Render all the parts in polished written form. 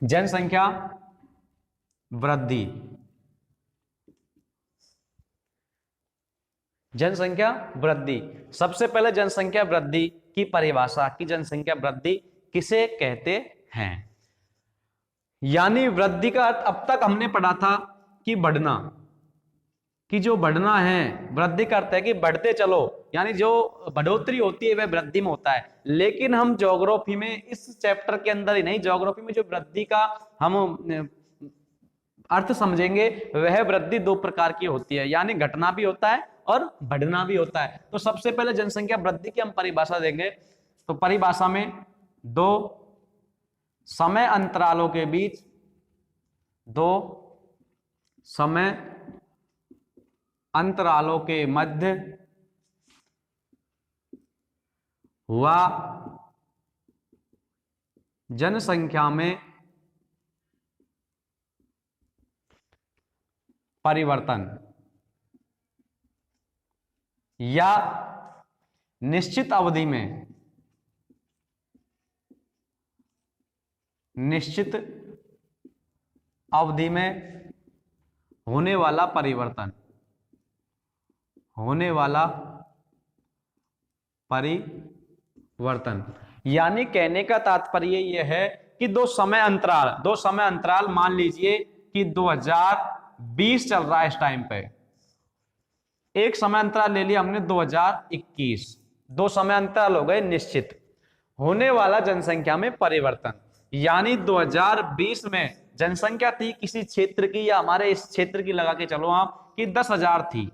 जनसंख्या वृद्धि, जनसंख्या वृद्धि। सबसे पहले जनसंख्या वृद्धि की परिभाषा कि जनसंख्या वृद्धि किसे कहते हैं। यानी वृद्धि का अर्थ अब तक हमने पढ़ा था कि बढ़ना, कि जो बढ़ना है, वृद्धि का अर्थ है कि बढ़ते चलो, यानी जो बढ़ोतरी होती है वह वृद्धि में होता है। लेकिन हम ज्योग्राफी में इस चैप्टर के अंदर ही नहीं, ज्योग्राफी में जो वृद्धि का हम अर्थ समझेंगे वह वृद्धि दो प्रकार की होती है, यानी घटना भी होता है और बढ़ना भी होता है। तो सबसे पहले जनसंख्या वृद्धि की हम परिभाषा देंगे। तो परिभाषा में दो समय अंतरालों के बीच, दो समय अंतरालों के मध्य हुआ जनसंख्या में परिवर्तन या निश्चित अवधि में, निश्चित अवधि में होने वाला परिवर्तन, होने वाला परिवर्तन। यानी कहने का तात्पर्य यह है कि दो समय अंतराल मान लीजिए कि 2020 चल रहा है इस टाइम पे, एक समय अंतराल ले लिया हमने 2021, दो समय अंतराल हो गए निश्चित। होने वाला जनसंख्या में परिवर्तन, यानी 2020 में जनसंख्या थी किसी क्षेत्र की, या हमारे इस क्षेत्र की लगा के चलो आप कि 10,000 थी,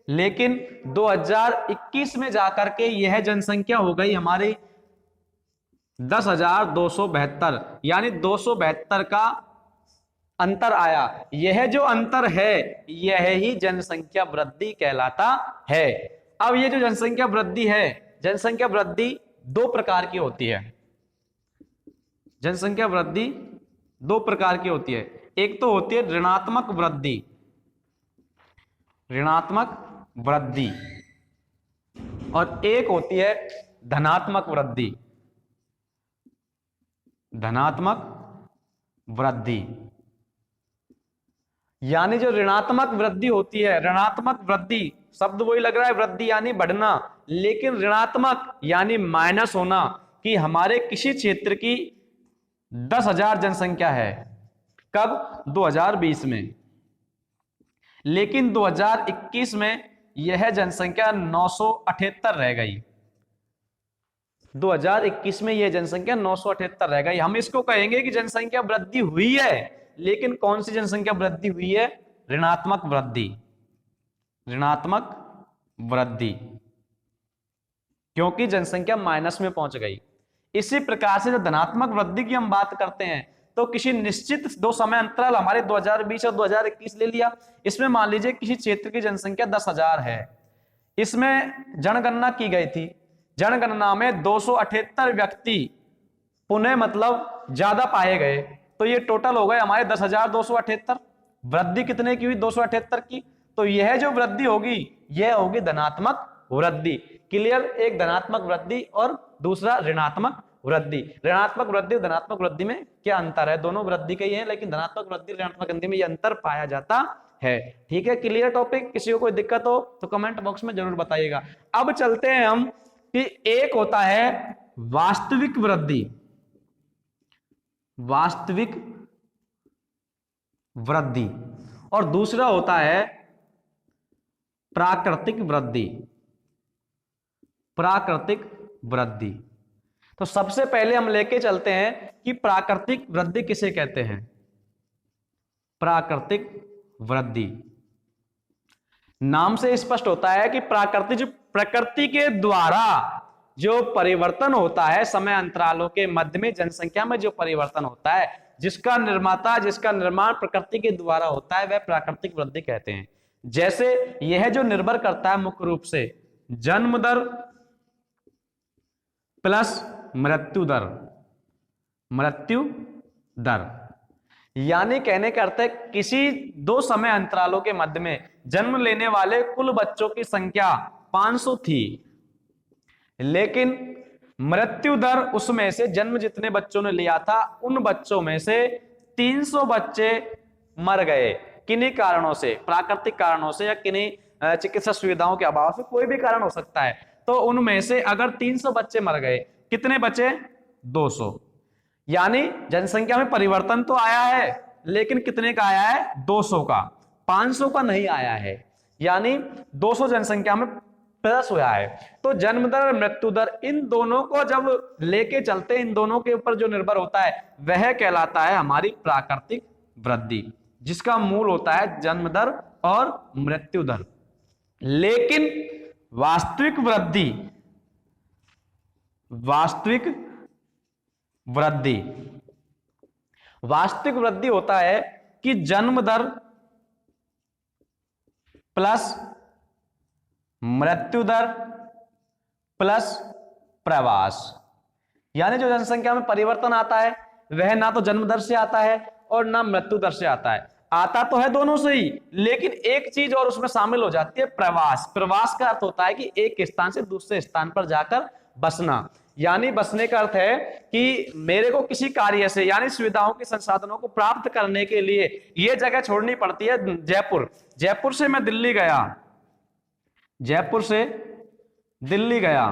लेकिन 2021 में जाकर के यह जनसंख्या हो गई हमारी 10,272, यानी 272 का अंतर आया। यह जो अंतर है यह ही जनसंख्या वृद्धि कहलाता है। अब ये जो जनसंख्या वृद्धि है, जनसंख्या वृद्धि दो प्रकार की होती है। जनसंख्या वृद्धि दो प्रकार की होती है। एक तो होती है ऋणात्मक वृद्धि, ऋणात्मक वृद्धि, और एक होती है धनात्मक वृद्धि, धनात्मक वृद्धि। यानी जो ऋणात्मक वृद्धि होती है, ऋणात्मक वृद्धि शब्द वही लग रहा है, वृद्धि यानी बढ़ना, लेकिन ऋणात्मक यानी माइनस होना, कि हमारे किसी क्षेत्र की 10,000 जनसंख्या है, कब? 2020 में, लेकिन 2021 में यह जनसंख्या 978 रह गई। 2021 में यह जनसंख्या 978 रह गई। हम इसको कहेंगे कि जनसंख्या वृद्धि हुई है, लेकिन कौन सी जनसंख्या वृद्धि हुई है? ऋणात्मक वृद्धि, ऋणात्मक वृद्धि, क्योंकि जनसंख्या माइनस में पहुंच गई। इसी प्रकार से जो धनात्मक वृद्धि की हम बात करते हैं, तो किसी निश्चित दो समय अंतराल हमारे 2020 और 2021 ले लिया, इसमें मान लीजिए किसी क्षेत्र की जनसंख्या 10,000 है, इसमें जनगणना की गई थी, जनगणना में 278 व्यक्ति पुनः मतलब ज्यादा पाए गए, तो ये टोटल हो गए हमारे 10,278। वृद्धि कितने की हुई? 278 की। तो यह जो वृद्धि होगी यह होगी धनात्मक वृद्धि। क्लियर? एक धनात्मक वृद्धि और दूसरा ऋणात्मक वृद्धि। ऋणात्मक वृद्धि और धनात्मक वृद्धि में क्या अंतर है? दोनों वृद्धि के ही है, लेकिन धनात्मक वृद्धि ऋणात्मक वृद्धि में यह अंतर पाया जाता है। ठीक है, क्लियर टॉपिक? किसी को कोई दिक्कत हो तो कमेंट बॉक्स में जरूर बताइएगा। अब चलते हैं हम कि एक होता है वास्तविक वृद्धि, वास्तविक वृद्धि, और दूसरा होता है प्राकृतिक वृद्धि, प्राकृतिक वृद्धि। तो सबसे पहले हम लेके चलते हैं कि प्राकृतिक वृद्धि किसे कहते हैं। प्राकृतिक वृद्धि नाम से स्पष्ट होता है कि प्रकृति के द्वारा जो परिवर्तन होता है, समय अंतरालों के मध्य में जनसंख्या में जो परिवर्तन होता है, जिसका निर्माता, जिसका निर्माण प्रकृति के द्वारा होता है, वह प्राकृतिक वृद्धि कहते हैं। जैसे यह जो निर्भर करता है मुख्य रूप से जन्म दर प्लस मृत्यु दर, मृत्यु दर, यानी कहने का अर्थ है किसी दो समय अंतरालों के मध्य में जन्म लेने वाले कुल बच्चों की संख्या 500 थी, लेकिन मृत्यु दर उसमें से जन्म जितने बच्चों ने लिया था उन बच्चों में से 300 बच्चे मर गए। किन्हीं कारणों से, प्राकृतिक कारणों से या किन्हीं चिकित्सा सुविधाओं के अभाव से, कोई भी कारण हो सकता है। तो उनमें से अगर 300 बच्चे मर गए, कितने बचे? 200। यानी जनसंख्या में परिवर्तन तो आया है, लेकिन कितने का आया है? 200 का, 500 का नहीं आया है। यानी 200 जनसंख्या में प्लस हुआ है। तो जन्म दर और मृत्यु दर, इन दोनों को जब लेके चलते, इन दोनों के ऊपर जो निर्भर होता है वह कहलाता है हमारी प्राकृतिक वृद्धि, जिसका मूल होता है जन्म दर और मृत्यु दर। लेकिन वास्तविक वृद्धि, वास्तविक वृद्धि होता है कि जन्म दर प्लस मृत्यु दर प्लस प्रवास। यानी जो जनसंख्या में परिवर्तन आता है वह ना तो जन्म दर से आता है और ना मृत्यु दर से आता है, आता तो है दोनों से ही, लेकिन एक चीज और उसमें शामिल हो जाती है, प्रवास। प्रवास का अर्थ होता है कि एक स्थान से दूसरे स्थान पर जाकर बसना। यानी बसने का अर्थ है कि मेरे को किसी कार्य से, यानी सुविधाओं के संसाधनों को प्राप्त करने के लिए यह जगह छोड़नी पड़ती है। जयपुर, जयपुर से मैं दिल्ली गया, जयपुर से दिल्ली गया,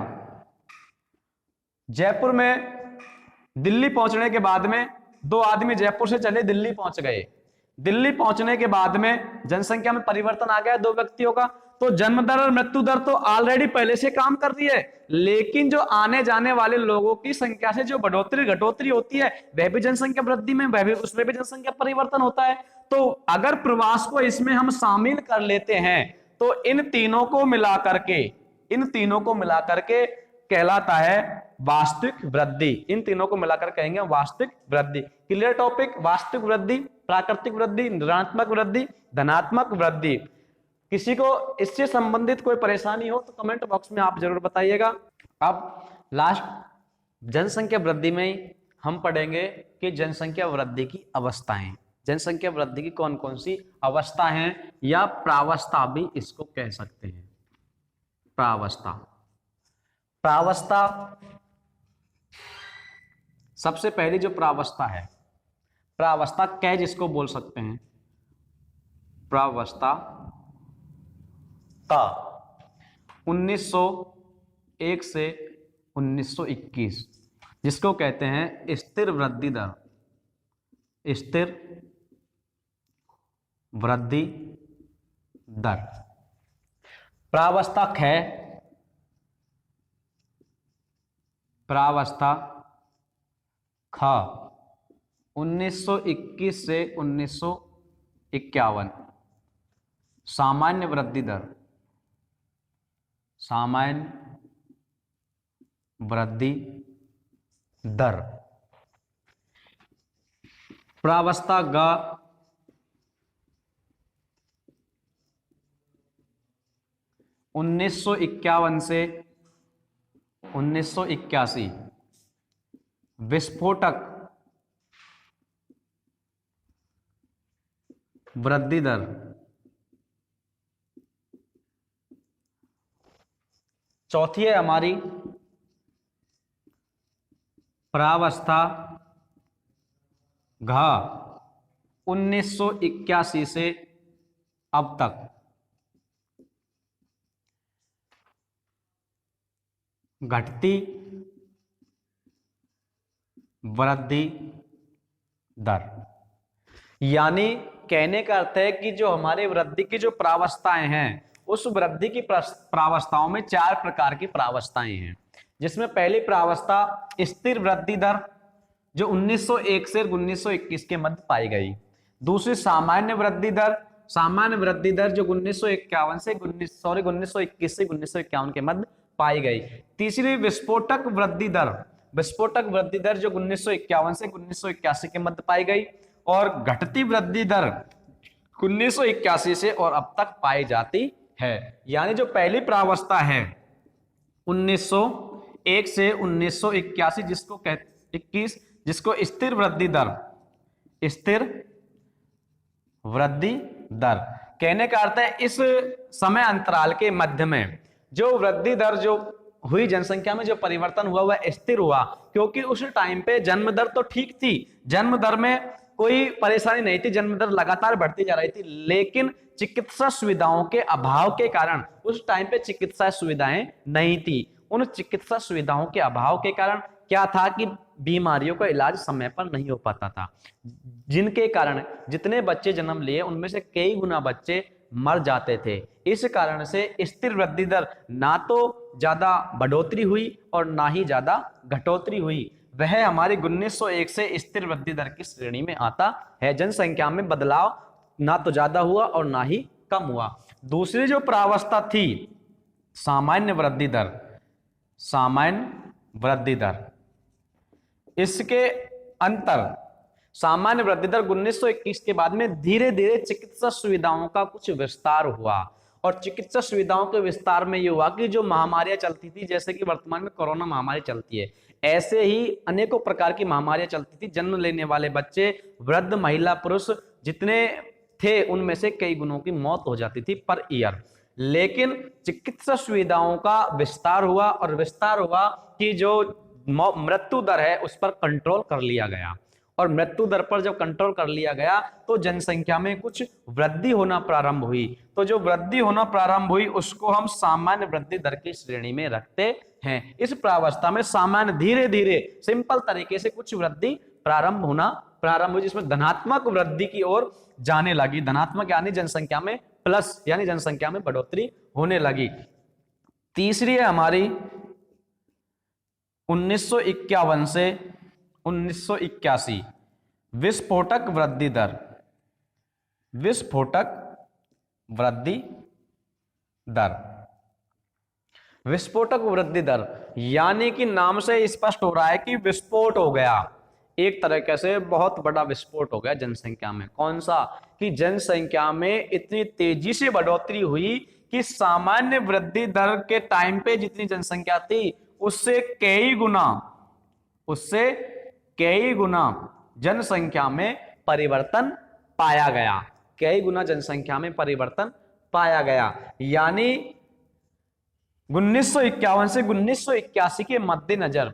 जयपुर में दिल्ली पहुंचने के बाद में 2 आदमी जयपुर से चले दिल्ली पहुंच गए। दिल्ली पहुंचने के बाद में जनसंख्या में परिवर्तन आ गया 2 व्यक्तियों का, तो जन्म दर और मृत्यु दर तो ऑलरेडी पहले से काम कर रही है, लेकिन जो आने जाने वाले लोगों की संख्या से जो बढ़ोतरी घटोतरी होती है वह भी जनसंख्या वृद्धि में, वह भी, उसमें भी जनसंख्या परिवर्तन होता है। तो अगर प्रवास को इसमें हम शामिल कर लेते हैं तो इन तीनों को मिलाकर के कहलाता है वास्तविक वृद्धि। इन तीनों को मिलाकर कहेंगे वास्तविक वृद्धि। Clear topic? वास्तविक वृद्धि, प्राकृतिक वृद्धि, ऋणात्मक वृद्धि, धनात्मक वृद्धि। किसी को इससे संबंधित कोई परेशानी हो तो कमेंट बॉक्स में आप जरूर बताइएगा। अब लास्ट जनसंख्या वृद्धि में हम पढ़ेंगे कि जनसंख्या वृद्धि की अवस्थाएं, जनसंख्या वृद्धि की कौन कौन सी अवस्था हैं, या प्रावस्था भी इसको कह सकते हैं। प्रावस्था, प्रावस्था सबसे पहली जो प्रावस्था है, प्रावस्था कै जिसको बोल सकते हैं, प्रावस्था का 1901 से 1921 जिसको कहते हैं स्थिर वृद्धि दर, स्थिर वृद्धि दर। प्रावस्था ख, प्रावस्था ख 1921 से 1951 सामान्य वृद्धि दर, सामान्य वृद्धि दर। प्रावस्था ग 1951 से 1981 विस्फोटक वृद्धि दर। चौथी है हमारी प्रावस्था घ 1981 से अब तक घटती वृद्धि दर। यानी कहने का अर्थ है कि जो हमारे वृद्धि की जो प्रावस्थाएं हैं, उस वृद्धि की प्रावस्थाओं में 4 प्रकार की प्रावस्थाएं हैं, जिसमें पहली प्रावस्था स्थिर वृद्धि दर जो 1901 से 1921 के मध्य पाई गई। दूसरी सामान्य वृद्धि दर, सामान्य वृद्धि दर जो 1921 से 1951 के मध्य पाई गई। तीसरी विस्फोटक वृद्धि दर, विस्फोटक वृद्धि दर जो 1951 से 1981 के मध्य पाई गई। और घटती वृद्धि दर 1981 से और अब तक पाई जाती है। यानी जो पहली प्रावस्था है 1901 से 1981 जिसको 21 जिसको स्थिर वृद्धि दर, स्थिर वृद्धि दर कहने का अर्थ है इस समय अंतराल के मध्य में जो वृद्धि दर जो हुई जनसंख्या में जो परिवर्तन हुआ वह स्थिर हुआ, क्योंकि उस टाइम पे जन्म दर तो ठीक थी, जन्म दर में कोई परेशानी नहीं थी, जन्म दर लगातार बढ़ती जा रही थी, लेकिन चिकित्सा सुविधाओं के अभाव के कारण उस टाइम पे चिकित्सा सुविधाएं नहीं थी। उन चिकित्सा सुविधाओं के अभाव के कारण क्या था कि बीमारियों का इलाज समय पर नहीं हो पाता था, जिनके कारण जितने बच्चे जन्म लिए उनमें से कई गुना बच्चे मर जाते थे। इस कारण से स्थिर वृद्धि दर ना तो ज्यादा बढ़ोतरी हुई और ना ही ज्यादा घटोतरी हुई, वह हमारी 1901 से स्थिर वृद्धि दर की श्रेणी में आता है। जनसंख्या में बदलाव ना तो ज्यादा हुआ और ना ही कम हुआ। दूसरी जो प्रावस्था थी सामान्य वृद्धि दर, सामान्य वृद्धि दर, इसके अंतर सामान्य वृद्धि दर 1921 के बाद में धीरे धीरे चिकित्सा सुविधाओं का कुछ विस्तार हुआ, और चिकित्सा सुविधाओं के विस्तार में यह हुआ कि जो महामारियां चलती थी, जैसे कि वर्तमान में कोरोना महामारी चलती है, ऐसे ही अनेकों प्रकार की महामारियां चलती थी। जन्म लेने वाले बच्चे, वृद्ध, महिला, पुरुष जितने थे उनमें से कई गुणों की मौत हो जाती थी पर ईयर। लेकिन चिकित्सा सुविधाओं का विस्तार हुआ, और विस्तार हुआ कि जो मृत्यु दर है उस पर कंट्रोल कर लिया गया, और मृत्यु दर पर जब कंट्रोल कर लिया गया तो जनसंख्या में कुछ वृद्धि होना प्रारंभ हुई। तो जो वृद्धि होना प्रारंभ हुई उसको हम सामान्य वृद्धि दर की श्रेणी में रखते हैं। इस प्रावस्था में सामान्य धीरे धीरे सिंपल तरीके से कुछ वृद्धि प्रारंभ हुई, जिसमें धनात्मक वृद्धि की ओर जाने लगी। धनात्मक यानी जनसंख्या में प्लस, यानी जनसंख्या में बढ़ोतरी होने लगी। तीसरी है हमारी 1951 से 1981 विस्फोटक वृद्धि दर, विस्फोटक वृद्धि दर। विस्फोटक वृद्धि दर यानी कि नाम से स्पष्ट हो रहा है कि विस्फोट हो गया, एक तरीके से बहुत बड़ा विस्फोट हो गया जनसंख्या में। कौन सा? कि जनसंख्या में इतनी तेजी से बढ़ोतरी हुई कि सामान्य वृद्धि दर के टाइम पे जितनी जनसंख्या थी उससे कई गुना जनसंख्या में परिवर्तन पाया गया, कई गुना जनसंख्या में परिवर्तन पाया गया। यानी 1951 से 1981 के मद्देनजर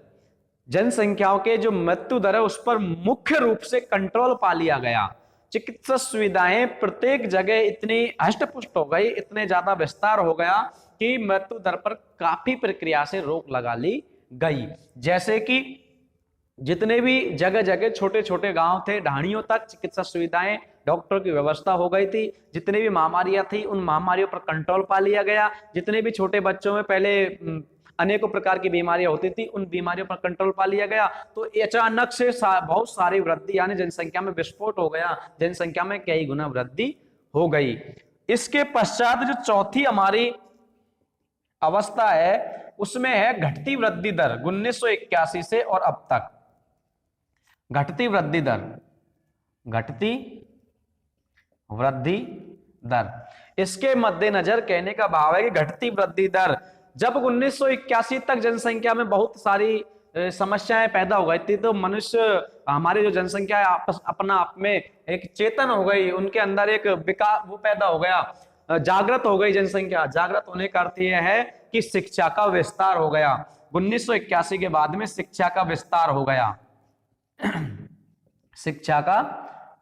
जनसंख्याओं के जो मृत्यु दर है उस पर मुख्य रूप से कंट्रोल पा लिया गया। चिकित्सा सुविधाएं प्रत्येक जगह इतनी हष्टपुष्ट हो गई, इतने ज्यादा विस्तार हो गया कि मृत्यु दर पर काफी प्रक्रिया से रोक लगा ली गई। जैसे कि जितने भी जगह जगह छोटे छोटे गांव थे, ढाणियों तक चिकित्सा सुविधाएं, डॉक्टर की व्यवस्था हो गई थी। जितने भी महामारियां थी उन महामारियों पर कंट्रोल पा लिया गया। जितने भी छोटे बच्चों में पहले अनेकों प्रकार की बीमारियां होती थी उन बीमारियों पर कंट्रोल पा लिया गया। तो अचानक से बहुत सारी वृद्धि यानी जनसंख्या में विस्फोट हो गया, जनसंख्या में कई गुना वृद्धि हो गई। इसके पश्चात जो चौथी हमारी अवस्था है उसमें है घटती वृद्धि दर। 1981 से और अब तक घटती वृद्धि दर, घटती वृद्धि दर। इसके मद्देनजर कहने का भाव है कि घटती वृद्धि दर जब 1981 तक जनसंख्या में बहुत सारी समस्याएं पैदा हो गई थी, तो मनुष्य हमारी जो जनसंख्या है अपना आप में एक चेतन हो गई, उनके अंदर एक विकास वो पैदा हो गया, जागृत हो गई जनसंख्या। जागृत होने का अर्थ यह है कि शिक्षा का विस्तार हो गया। 1981 के बाद में शिक्षा का विस्तार हो गया, शिक्षा का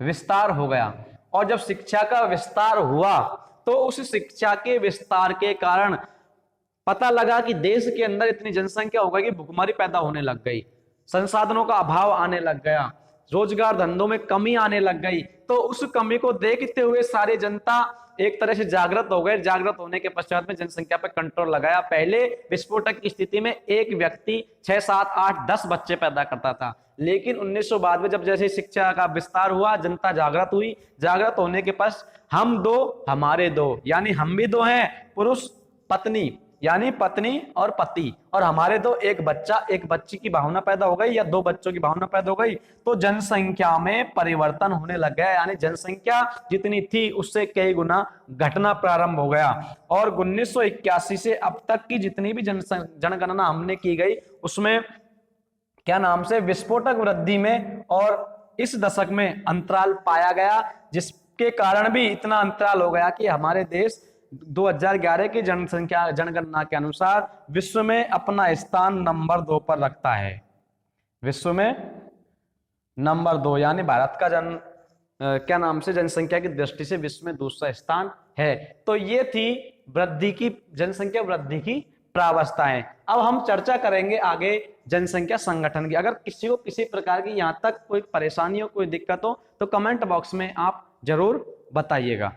विस्तार हो गया। और जब शिक्षा का विस्तार हुआ तो उस शिक्षा के विस्तार के कारण पता लगा कि देश के अंदर इतनी जनसंख्या हो गई कि भुखमरी पैदा होने लग गई, संसाधनों का अभाव आने लग गया, रोजगार धंधों में कमी आने लग गई। तो उस कमी को देखते हुए सारी जनता एक तरह से जागृत हो गए। जागृत होने के पश्चात में जनसंख्या पर कंट्रोल लगाया। पहले विस्फोटक की स्थिति में एक व्यक्ति 6, 7, 8, 10 बच्चे पैदा करता था, लेकिन 1900 बाद में जब जैसे शिक्षा का विस्तार हुआ, जनता जागृत हुई। जागृत होने के पश्चात हम दो हमारे दो, यानी हम भी दो हैं, पुरुष पत्नी यानी पत्नी और पति, और हमारे दो, एक बच्चा एक बच्ची की भावना पैदा हो गई या 2 बच्चों की भावना पैदा हो गई। तो जनसंख्या में परिवर्तन होने लग गया, यानी जनसंख्या जितनी थी उससे कई गुना घटना प्रारंभ हो गया। और 1981 से अब तक की जितनी भी जनगणना हमने की गई उसमें क्या नाम से विस्फोटक वृद्धि में और इस दशक में अंतराल पाया गया, जिसके कारण भी इतना अंतराल हो गया कि हमारे देश 2011 की जनगणना के अनुसार विश्व में अपना स्थान नंबर 2 पर रखता है। विश्व में नंबर 2 यानी भारत का क्या नाम से जनसंख्या की दृष्टि से विश्व में दूसरा स्थान है। तो ये थी जनसंख्या वृद्धि की प्रावस्थाएं। अब हम चर्चा करेंगे आगे जनसंख्या संगठन की। अगर किसी को किसी प्रकार की यहाँ तक कोई परेशानी हो, कोई दिक्कत हो, तो कमेंट बॉक्स में आप जरूर बताइएगा।